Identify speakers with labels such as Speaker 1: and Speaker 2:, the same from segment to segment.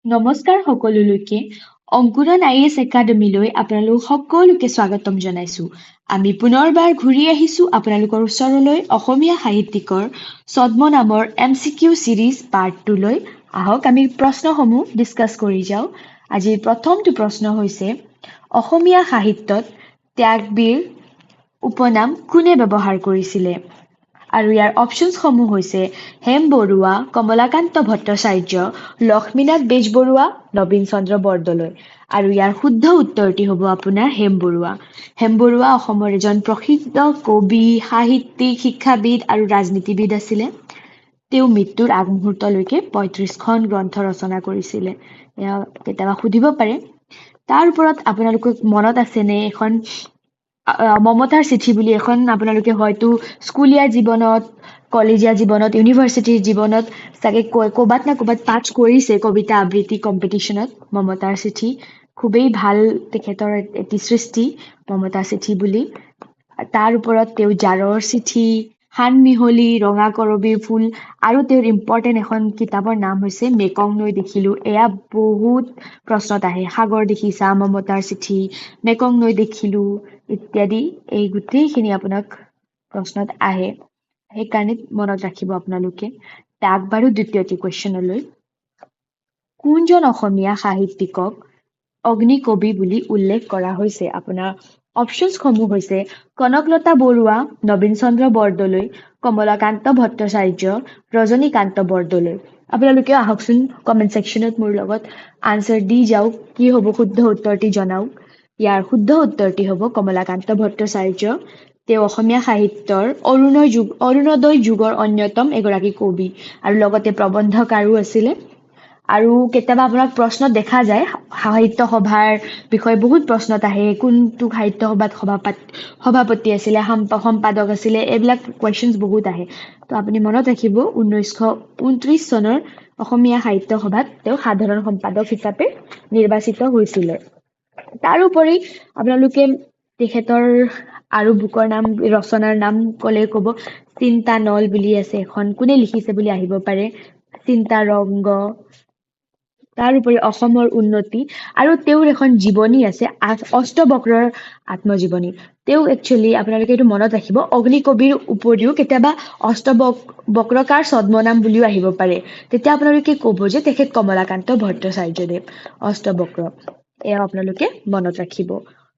Speaker 1: নমস্কাৰ সকলোলৈকে অংকুৰণ IAS একাডেমীলৈ আপোনালোক সকলোকে স্বাগতম জনাইছো। আমি পুনৰবাৰ ঘূৰি আহিছো আপোনালোকৰ ওচৰলৈ অসমীয়া সাহিত্যিকৰ ছদ্মনামৰ MCQ সিৰিজ পাৰ্ট 2 লৈ। আহক আমি প্ৰশ্নসমূহ ডিসকাস কৰি যাওঁ। আজিৰ প্ৰথমটো প্ৰশ্ন হৈছে অসমীয়া সাহিত্যত ত্যাগবীৰ উপনাম কোনে ব্যৱহাৰ কৰিছিলে? আৰু ইয়াৰ অপশনসমূহ হৈছে হেম বৰুৱা, কমলাকান্ত ভট্টাচাৰ্য, লক্ষ্মীনাথ বেজবৰুৱা, নবীন চন্দ্ৰ বৰদলৈ। আৰু ইয়াৰ শুদ্ধ উত্তৰটি হ'ব আপোনাৰ হেম বৰুৱা। হেম বৰুৱা অসমৰ এজন প্ৰসিদ্ধ কবি, সাহিত্যিক, শিক্ষাবিদ আৰু ৰাজনীতিবিদ আছিলে। তেওঁ মৃত্যুৰ আগমুহূৰ্তলৈকে ৩৫খন গ্ৰন্থ ৰচনা কৰিছিলে। এয়া কেতিয়াবা সুধিব পাৰে। তাৰ ওপৰত আপোনালোকক মনত আছেনে এখন মমতাৰ চিঠি বুলি এখন আপোনালোকে হয়তো স্কুলীয়া জীৱনত, কলেজীয়া জীৱনত, ইউনিভাৰ্চিটিৰ জীৱনত চাগে ক'বাত না ক'বাত পাঠ কৰিছে কবিতা আবৃত্তি কম্পিটিশ্যনত মমতাৰ চিঠি। খুবেই ভাল তেখেতৰ এটি সৃষ্টি মমতাৰ চিঠি বুলি। তাৰ ওপৰত তেওঁ জাৰৰ চিঠি, সান মিহলি, ৰঙা কৰবীৰ ফুল আৰু তেওঁৰ ইম্পৰ্টেণ্ট এখন কিতাপৰ নাম হৈছে মেকং নৈ দেখিলো। এয়া বহুত প্ৰশ্নত আহে। সাগৰ দেখিছা, মমতাৰ চিঠি, মেকং নৈ দেখিলো ইত্যাদি। এই গোটেইখিনি আপোনাক প্ৰশ্নত আহে, সেইকাৰণে মনত ৰাখিব আপোনালোকে। আগবাঢ়ো দ্বিতীয়টি কুৱেশ্যনলৈ। কোনজন অসমীয়া সাহিত্যিকক অগ্নিকবি বুলি উল্লেখ কৰা হৈছে? আপোনাৰ অপশ্যনসমূহ হৈছে কনকলতা বৰুৱা, নবীন চন্দ্ৰ বৰদলৈ, কমলাকান্ত ভট্টাচাৰ্য, ৰজনীকান্ত বৰদলৈ। আপোনালোকে আহকচোন কমেণ্ট ছেকশ্যনত মোৰ লগত আনচাৰ দি যাওক, কি হ'ব শুদ্ধ উত্তৰটি জনাওক। ইয়াৰ শুদ্ধ উত্তৰটি হ'ব কমলাকান্ত ভট্টাচাৰ্য। তেওঁ অসমীয়া সাহিত্যৰ অৰুণোদয় যুগৰ অন্যতম এগৰাকী কবি আৰু লগতে প্ৰবন্ধকাৰো আছিলে। আৰু কেতিয়াবা আপোনাক প্ৰশ্নত দেখা যায় সাহিত্য সভাৰ বিষয়ে বহুত প্ৰশ্নত আহে। কোনটো সাহিত্য সভাত সভাপতি আছিলে, সম্পাদক আছিলে, এইবিলাক কুৱেশ্যনছ বহুত আহে। তো আপুনি মনত ৰাখিব 1929 চনৰ অসমীয়া সাহিত্য সভাত তেওঁ সাধাৰণ সম্পাদক হিচাপে নিৰ্বাচিত হৈছিলে। তাৰোপৰি আপোনালোকে তেখেতৰ আৰু বুকৰ নাম, ৰচনাৰ নাম ক'লে ক'ব চিন্তানল বুলি আছে এখন, কোনে লিখিছে বুলি আহিব পাৰে, চিন্তাৰংগ। তাৰোপৰি অসমৰ উন্নতি আৰু তেওঁৰ এখন জীৱনী আছে অষ্টবক্ৰৰ আত্মজীৱনী। তেওঁ একচুৱেলি আপোনালোকে এইটো মনত ৰাখিব, অগ্নিকবিৰ উপৰিও কেতিয়াবা অষ্টবক্ৰকাৰ ছদ্মনাম বুলিও আহিব পাৰে। তেতিয়া আপোনালোকে ক'ব যে তেখেত কমলাকান্ত ভট্টাচাৰ্যদেৱ, অষ্টবক্ৰ। এয়া আপোনালোকে মনত ৰাখিব।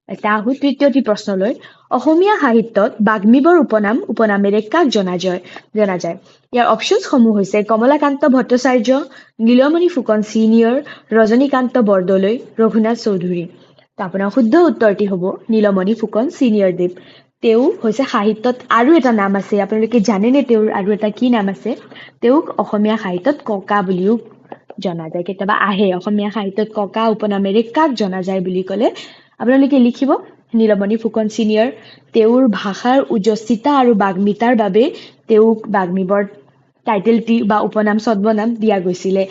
Speaker 1: এটা আহো তৃতীয়টি প্ৰশ্নলৈ। অসমীয়া সাহিত্যত বাগ্মীবৰ উপনামেৰে কাক জনা যায়? ইয়াৰ অপশ্যনসমূহ হৈছে কমলাকান্ত ভট্টাচাৰ্য, নীলমণি ফুকন চিনিয়ৰ, ৰজনীকান্ত বৰদলৈ, ৰঘুনাথ চৌধুৰী। আপোনাৰ শুদ্ধ উত্তৰটি হ'ব নীলমণি ফুকন চিনিয়ৰ দেৱ। তেওঁ হৈছে সাহিত্যত আৰু এটা নাম আছে, আপোনালোকে জানেনে তেওঁৰ আৰু এটা কি নাম আছে? তেওঁক অসমীয়া সাহিত্যত ককা বুলিও জনা যায়। কেতিয়াবা আহে অসমীয়া সাহিত্যত ককা উপনামেৰে কাক জনা যায় বুলি ক'লে আপোনালোকে লিখিব নীলমণি ফুকন চিনিয়ৰ। তেওঁৰ ভাষাৰ ওজস্বিতা আৰু বাগ্মিতাৰ বাবে তেওঁক বাগ্মীবৰ টাইটেলটি বা উপনাম ছদ্মনাম দিয়া গৈছিলে।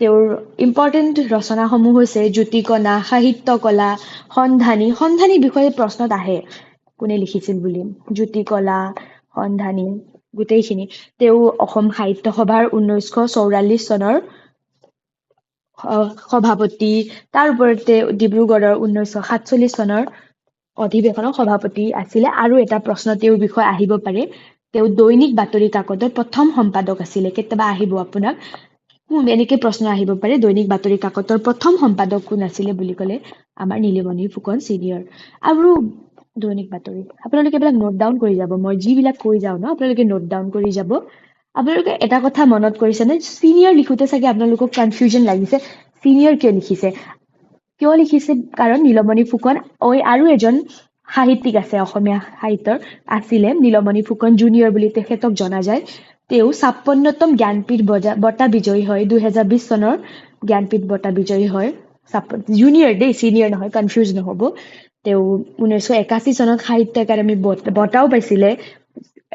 Speaker 1: তেওঁৰ ইম্পৰ্টেণ্ট ৰচনাসমূহ হৈছে জ্যোতিকণা, সাহিত্য কলা, সন্ধানী বিষয়ে প্ৰশ্নত আহে কোনে লিখিছিল বুলি। জ্যোতিকলা, সন্ধানী গোটেইখিনি। তেওঁ অসম সাহিত্য সভাৰ 1944 চনৰ সভাপতি, তাৰ ওপৰতে ডিব্ৰুগড়ৰ 1947 চনৰ অধিৱেশনৰ সভাপতি আছিলে। আৰু এটা প্ৰশ্ন তেওঁৰ বিষয়ে আহিব পাৰে, তেওঁ দৈনিক বাতৰি কাকতৰ প্ৰথম সম্পাদক আছিলে। কেতিয়াবা আহিব আপোনাক এনেকে প্ৰশ্ন আহিব পাৰে, দৈনিক বাতৰি কাকতৰ প্ৰথম সম্পাদক কোন আছিলে বুলি ক'লে আমাৰ নীলমণি ফুকন চিনিয়ৰ। আৰু দৈনিক বাতৰি আপোনালোকে এইবিলাক নোট ডাউন কৰি যাব, মই যিবিলাক কৈ যাওঁ ন আপোনালোকে নোট ডাউন কৰি যাব। আপোনালোকে এটা কথা মনত কৰিছেনে, চিনিয়ৰ লিখোতে চাগে আপোনালোকক কনফিউজন লাগিছে, চিনিয়ৰ কিয় লিখিছে? কাৰণ নীলমণি ফুকন আৰু এজন সাহিত্যিক আছে অসমীয়া সাহিত্যৰ, আছিলে নীলমণি ফুকন জুনিয়ৰ বুলি তেখেতক জনা যায়। তেওঁ 56তম জ্ঞানপীঠ বঁটা বিজয়ী হয়, 2020 চনৰ জ্ঞানপীঠ বঁটা বিজয়ী হয়। জুনিয়ৰ দেই, চিনিয়ৰ নহয়, কনফিউজ নহ'ব। তেওঁ 1981 চনত সাহিত্য একাডেমী বঁটাও পাইছিলে।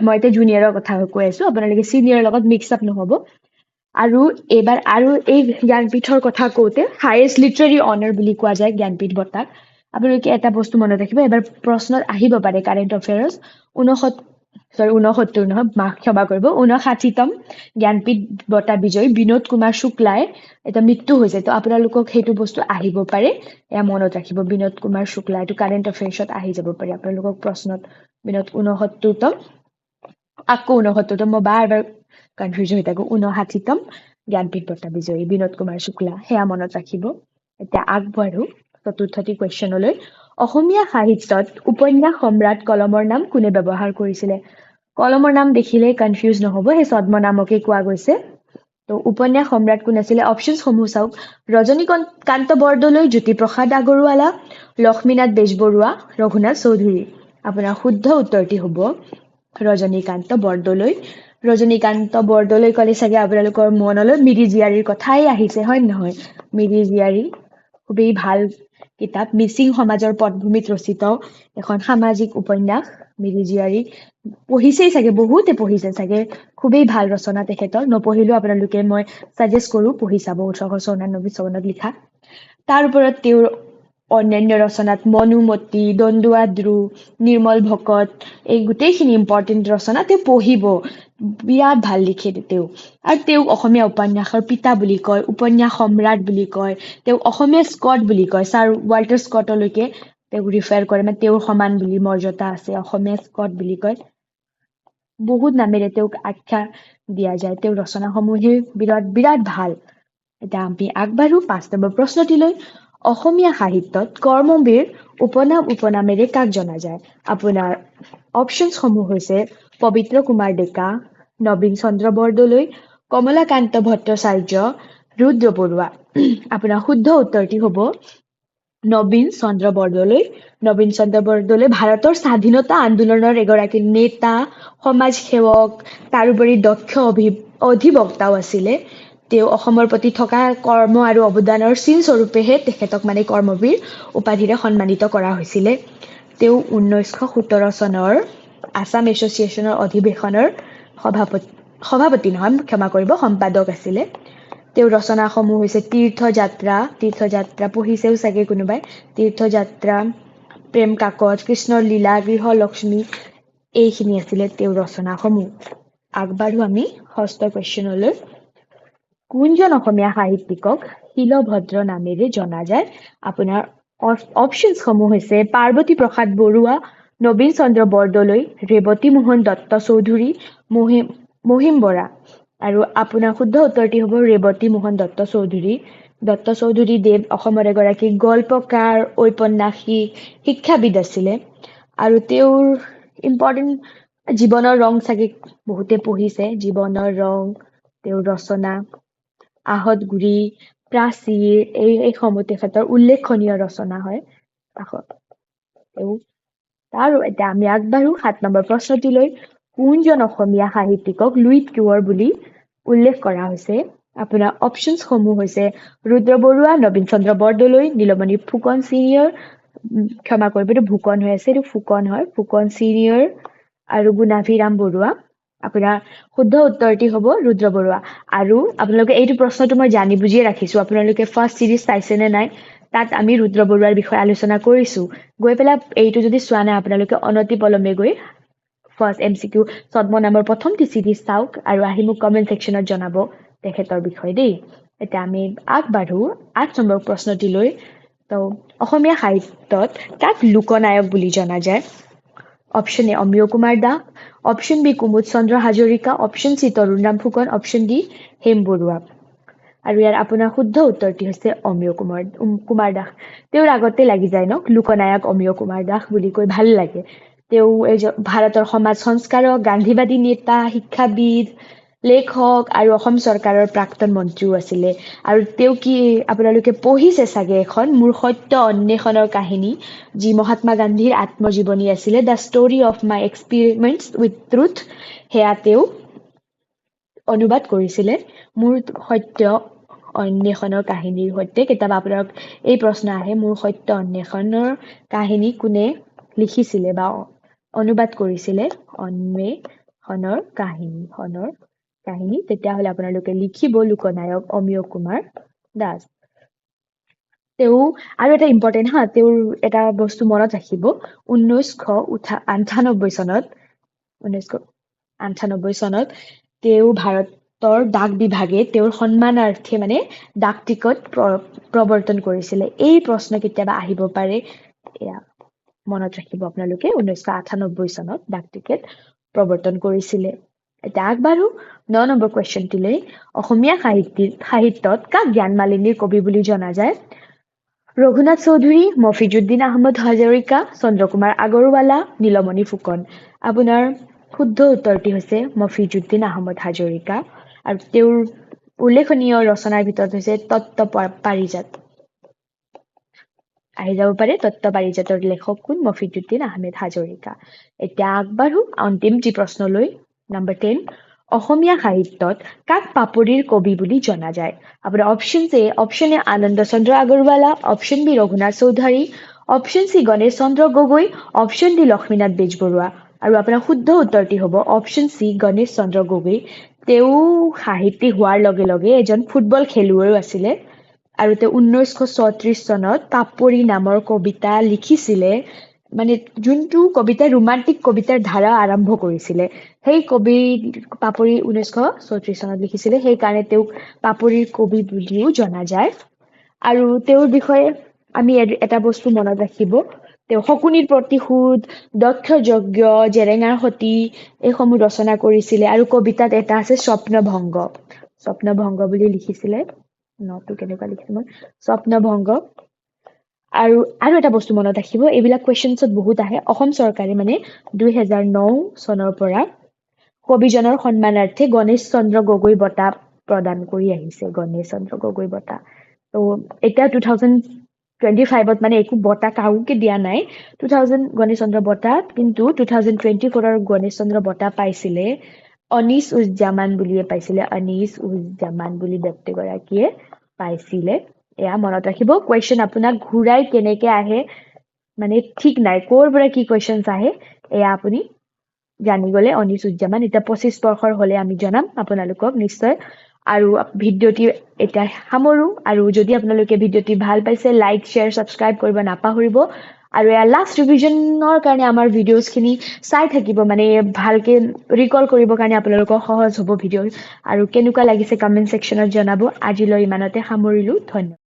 Speaker 1: মই এতিয়া জুনিয়ৰৰ কথা কৈ আছো, আপোনালোকে চিনিয়ৰৰ লগত মিক্স আপ নহ'ব। আৰু এইবাৰ আৰু এই জ্ঞানপীঠৰ কথা কওঁতে হায়েষ্ট লিটাৰেৰী অনাৰ বুলি কোৱা যায় জ্ঞানপীঠ বঁটাক। আপোনালোকে এটা বস্তু মনত ৰাখিব, এবাৰ প্ৰশ্নত আহিব পাৰে কাৰেণ্ট এফেয়াৰ্ছ ঊনসত্তৰ নহয়, ক্ষমা কৰিব, 59তম জ্ঞানপীঠ বঁটা বিজয়ী বিনোদ কুমাৰ শুক্লাই এটা মৃত্যু হৈছে। তো আপোনালোকক সেইটো বস্তু আহিব পাৰে, এয়া মনত ৰাখিব। বিনোদ কুমাৰ শুক্লা, এইটো কাৰেণ্ট এফেয়াৰ্ছত আহি যাব পাৰে আপোনালোকক প্ৰশ্নত। বিনোদ 69তম, আকৌ 69তম, মই বাৰ কনফিউজ হৈ থাকো। 59তম জ্ঞানপীঠ বঁটা বিজয়ী বিনোদ কুমাৰ শুক্লা, সেয়া মনত ৰাখিব। এতিয়া আগবাঢ়ো চতুৰ্থটি কুৱেশ্যনলৈ। অসমীয়া সাহিত্যত উপন্যাস সম্ৰাট কলমৰ নাম কোনে ব্যৱহাৰ কৰিছিলে? কলমৰ নাম দেখিলেই কনফিউজ নহ'ব, সেই ছদ্মনামকে কোৱা গৈছে। তো উপন্যাস সম্ৰাট কোন আছিলে? অপশ্যনসমূহ চাওক। ৰজনীকান্ত বৰদলৈ, জ্যোতিপ্ৰসাদ আগৰৱালা, লক্ষ্মীনাথ বেজবৰুৱা, ৰঘুনাথ চৌধুৰী। আপোনাৰ শুদ্ধ উত্তৰটি হ'ব ৰজনীকান্ত বৰদলৈ। ৰজনীকান্ত বৰদলৈ ক'লে চাগে আপোনালোকৰ মনলৈ মিৰি জীয়াৰীৰ কথাই আহিছে, হয় নহয়? মিৰি জীয়াৰী খুবেই ভাল কিতাপ, মিচিং সমাজৰ পটভূমিত ৰচিত এখন সামাজিক উপন্যাস মিৰি জীয়াৰী। পঢ়িছেই চাগে, বহুতে পঢ়িছে চাগে, খুবেই ভাল ৰচনা তেখেতৰ। নপঢ়িলেও আপোনালোকে মই ছাজেষ্ট কৰোঁ পঢ়ি চাব, 1894 চনত লিখা। তাৰ ওপৰত তেওঁৰ অন্যান্য ৰচনাত মনুমতি, দন্দুৱা-দ্ৰু, নিৰ্মল ভকত, এই গোটেইখিনি ইম্পৰ্টেণ্ট ৰচনা। তেওঁ পঢ়িব, বিৰাট ভাল লিখে তেওঁ। আৰু তেওঁক অসমীয়া উপন্যাসৰ পিতা বুলি কয়, উপন্যাস সম্ৰাট বুলি কয়, তেওঁক অসমীয়া স্কট বুলি কয়। ছাৰ ৱাল্টাৰ স্কটলৈকে তেওঁক ৰিফাৰ কৰে, মানে তেওঁৰ সমান বুলি মৰ্যাদা আছে, অসমীয়া স্কট বুলি কয়। বহুত নামেৰে তেওঁক আখ্যা দিয়া যায়। তেওঁৰ ৰচনাসমূহে বিৰাট ভাল। এতিয়া আমি আগবাঢ়ো 5 নম্বৰ প্ৰশ্নটিলৈ। অসমীয়া সাহিত্যত কৰ্মবীৰ উপনামেৰে কাক জনা যায়? আপোনাৰ অপশ্যনসমূহ হৈছে পবিত্ৰ কুমাৰ ডেকা, নবীন চন্দ্ৰ বৰদলৈ, কমলাকান্ত ভট্টাচাৰ্য, ৰুদ্ৰ বৰুৱা। আপোনাৰ শুদ্ধ উত্তৰটি হ'ব নবীন চন্দ্ৰ বৰদলৈ। নবীন চন্দ্ৰ বৰদলৈ ভাৰতৰ স্বাধীনতা আন্দোলনৰ এগৰাকী নেতা, সমাজ সেৱক, তাৰোপৰি দক্ষ অধিবক্তাও আছিলে। তেওঁ অসমৰ প্ৰতি থকা কৰ্ম আৰু অৱদানৰ চিন স্বৰূপেহে তেখেতক মানে কৰ্মবীৰ উপাধিৰে সন্মানিত কৰা হৈছিলে। তেওঁ 1917 চনৰ আছাম এছ'চিয়েশ্যনৰ অধিৱেশনৰ সভাপতি নহয়, ক্ষমা কৰিব, সম্পাদক আছিলে। তেওঁৰ ৰচনাসমূহ হৈছে তীৰ্থযাত্ৰা পঢ়িছেও চাগে কোনোবাই, তীৰ্থযাত্ৰা, প্ৰেম কাকত, কৃষ্ণৰ লীলা, গৃহলক্ষ্মী, এইখিনি আছিলে তেওঁৰ ৰচনাসমূহ। আগবাঢ়ো আমি 6ষ্ঠ কুৱেশ্যনলৈ। কোনজন অসমীয়া সাহিত্যিকক শিলভদ্ৰ নামেৰে জনা যায়? আপোনাৰ অপশ্যনসমূহ হৈছে পাৰ্বতী প্ৰসাদ বৰুৱা, নবীন চন্দ্ৰ বৰদলৈ, ৰেৱতী মোহন দত্ত চৌধুৰী, মহিম বৰা। আৰু আপোনাৰ শুদ্ধ উত্তৰটি হ'ব ৰেৱতী মোহন দত্ত চৌধুৰী। দত্ত চৌধুৰী দেৱ অসমৰ এগৰাকী গল্পকাৰ, ঔপন্যাসিক, শিক্ষাবিদ আছিলে। আৰু তেওঁৰ ইম্পৰ্টেণ্ট জীৱনৰ ৰং চাগে বহুতে পঢ়িছে, জীৱনৰ ৰং, তেওঁৰ ৰচনা, আহতগুৰি, প্ৰাচীৰ, এইসমূহ তেখেতৰ উল্লেখনীয় ৰচনা হয়। আৰু এতিয়া আমি আগবাঢ়ো 7 নম্বৰ প্ৰশ্নটিলৈ। কোনজন অসমীয়া সাহিত্যিকক লুইত কোঁৱৰ বুলি উল্লেখ কৰা হৈছে? আপোনাৰ অপশ্যনসমূহ হৈছে ৰুদ্ৰ বৰুৱা, নবীন চন্দ্ৰ বৰদলৈ, নীলমণি ফুকন ছিনিয়ৰ, ক্ষমা কৰিব এইটো ভুকন হৈ আছে, এইটো ফুকন হয়, ফুকন ছিনিয়ৰ, আৰু গুণাভিৰাম বৰুৱা। আপোনাৰ শুদ্ধ উত্তৰটি হ'ব ৰুদ্ৰ বৰুৱা। আৰু আপোনালোকে এইটো প্ৰশ্নটো মই জানি বুজিয়ে ৰাখিছোঁ, আপোনালোকে ফাৰ্ষ্ট চিৰিজ চাইছেনে নাই, তাত আমি ৰুদ্ৰ বৰুৱাৰ বিষয়ে আলোচনা কৰিছোঁ। গৈ পেলাই এইটো যদি চোৱা নাই আপোনালোকে অনতি পলমে গৈ ফাৰ্ষ্ট MCQ ছদ্মনামৰ প্ৰথমটি চিৰিজ চাওক আৰু আহি মোক কমেণ্ট ছেকশ্যনত জনাব তেখেতৰ বিষয়ে দেই। এতিয়া আমি আগবাঢ়ো 8 নম্বৰ প্ৰশ্নটিলৈ। তো অসমীয়া সাহিত্যত কাক লোকনায়ক বুলি জনা যায়? Option A Amiya Kumar Das, option B Kumud Chandra Hazarika, option C Tarunram Phukan, option D Hem Barua. আৰু ইয়াৰ আপোনাৰ শুদ্ধ উত্তৰটি হৈছে অমিয় কুমাৰ দাস। তেওঁৰ আগতে লাগি যায় ন লোকনায়ক অমিয় কুমাৰ দাস বুলি কৈ, ভাল লাগে। তেওঁ ভাৰতৰ সমাজ সংস্কাৰক, গান্ধীবাদী নেতা, শিক্ষাবিদ, লেখক আৰু অসম চৰকাৰৰ প্ৰাক্তন মন্ত্ৰীও আছিলে। আৰু তেওঁ আপোনালোকে পঢ়িছে চাগে এখন মোৰ সত্য অন্বেষণৰ কাহিনী, যি মহাত্মা গান্ধীৰ আত্মজীৱনী আছিলে, the story of my experiments with truth. সেয়া তেওঁ অনুবাদ কৰিছিলে মোৰ সত্য অন্বেষণৰ কাহিনীৰ সৈতে। কেতিয়াবা আপোনালোক এই প্ৰশ্ন আহে, মোৰ সত্য অন্বেষণৰ কাহিনী কোনে লিখিছিলে বা অনুবাদ কৰিছিলে? অন্বেষণৰ কাহিনী, তেতিয়াহ'লে আপোনালোকে লিখিব লোকনায়ক অমিয় কুমাৰ দাস। তেওঁ আৰু এটা ইম্পৰ্টেণ্ট তেওঁৰ এটা বস্তু মনত ৰাখিব, 1998 চনত 1998 চনত তেওঁ ভাৰতৰ ডাক বিভাগে তেওঁৰ সন্মানাৰ্থে মানে ডাক টিকট প্ৰৱৰ্তন কৰিছিলে। এই প্ৰশ্ন কেতিয়াবা আহিব পাৰে, এয়া মনত ৰাখিব আপোনালোকে। 1998 চনত ডাক টিকট প্ৰৱৰ্তন কৰিছিলে। এতিয়া আগবাঢ়ো 9 নম্বৰ কুৱেশ্যনটিলৈ। অসমীয়া সাহিত্যত কাক জ্ঞান মালিনীৰ কবি বুলি জনা যায়? ৰঘুনাথ চৌধুৰী, মফিজুদ্দিন আহমদ হাজৰিকা, চন্দ্ৰকুমাৰ আগৰৱালা, নীলমণি ফুকন। আপোনাৰ শুদ্ধ উত্তৰটি হৈছে মফিজুদ্দিন আহমদ হাজৰিকা, আৰু তেওঁৰ উল্লেখনীয় ৰচনাৰ ভিতৰত হৈছে তত্ত্ব পাৰিজাত। আহি যাব পাৰে তত্ত্ব পাৰিজাতৰ লেখক কোন? মফিজুদ্দিন আহমেদ হাজৰিকা। এতিয়া আগবাঢ়ো অন্তিমটি প্ৰশ্নলৈ। নম্বৰ 10, অসমীয়া সাহিত্যত কাক পাপৰিৰ কবি বুলি জনা যায়? আপোনাৰ option A Anand Chandra Agarwala, option B Raghunath Choudhury, option C Ganesh Chandra Gogoi, option D Lakshminath Bezbaroa. আৰু আপোনাৰ শুদ্ধ উত্তৰটি হ'ব অপশ্যন চি গণেশ চন্দ্ৰ গগৈ। তেওঁ সাহিত্যিক হোৱাৰ লগে লগে এজন ফুটবল খেলুৱৈও আছিলে, আৰু তেওঁ 1934 চনত পাপৰি নামৰ কবিতা লিখিছিলে। মানে যোনটো কবিতা ৰোমান্টিক কবিতাৰ ধাৰা আৰম্ভ কৰিছিলে, সেই পাপৰি 1934 চনত লিখিছিলে, সেইকাৰণে তেওঁক পাপৰিৰ কবি বুলিও জনা যায়। আৰু তেওঁৰ বিষয়ে আমি এটা বস্তু মনত ৰাখিব, তেওঁ শকুনিৰ প্ৰতিশোধ, দক্ষ যজ্ঞ, জেৰেঙাৰ সতী এইসমূহ ৰচনা কৰিছিলে। আৰু কবিতাত এটা আছে স্বপ্নভংগ, স্বপ্নভংগ বুলি লিখিছিলে। নটো কেনেকুৱা লিখিছো মই, স্বপ্নভংগ। আৰু এটা বস্তু মনত ৰাখিব, এইবিলাক কুৱেশ্যনছত বহুত আহে। অসম চৰকাৰে মানে 2009 চনৰ পৰা কবিজনৰ সন্মানাৰ্থে গণেশ চন্দ্ৰ গগৈ বঁটা প্ৰদান কৰি আহিছে, গণেশ চন্দ্ৰ গগৈ বঁটা। ত' এতিয়া 2025ত মানে একো বঁটা কাৰোকে দিয়া নাই গণেশ চন্দ্ৰ বঁটা, কিন্তু 2024ৰ গণেশ চন্দ্ৰ বঁটা পাইছিলে অনিছ উজ্জামান বুলিয়ে পাইছিলে। অনিছ উজ্জামান বুলি ব্যক্তিগৰাকীয়ে পাইছিলে। এয়া মনত ৰাখিব। কুৱেশ্যন আপোনাক ঘূৰাই কেনেকে আহে মানে ঠিক নাই, ক'ৰ পৰা কি কুৱেশ্যনছ আহে এয়া আপুনি জানি গ'লে। অনিছ উজ্জামান এতিয়া 25 বৰ্ষৰ হ'লে আমি জনাম আপোনালোকক নিশ্চয়। আৰু ভিডিঅ'টি এতিয়া সামৰো। আৰু যদি আপোনালোকে ভিডিঅ'টি ভাল পাইছে, লাইক, শ্বেয়াৰ, ছাবস্ক্ৰাইব কৰিব নাপাহৰিব। আৰু এয়া লাষ্ট ৰিভিজনৰ কাৰণে আমাৰ ভিডিঅ'ছখিনি চাই থাকিব, মানে ভালকে ৰিকল কৰিবৰ কাৰণে আপোনালোকৰ সহজ হ'ব ভিডিঅ'। আৰু কেনেকুৱা লাগিছে কমেণ্ট ছেকশ্যনত জনাব। আজিলৈ ইমানতে সামৰিলোঁ, ধন্যবাদ।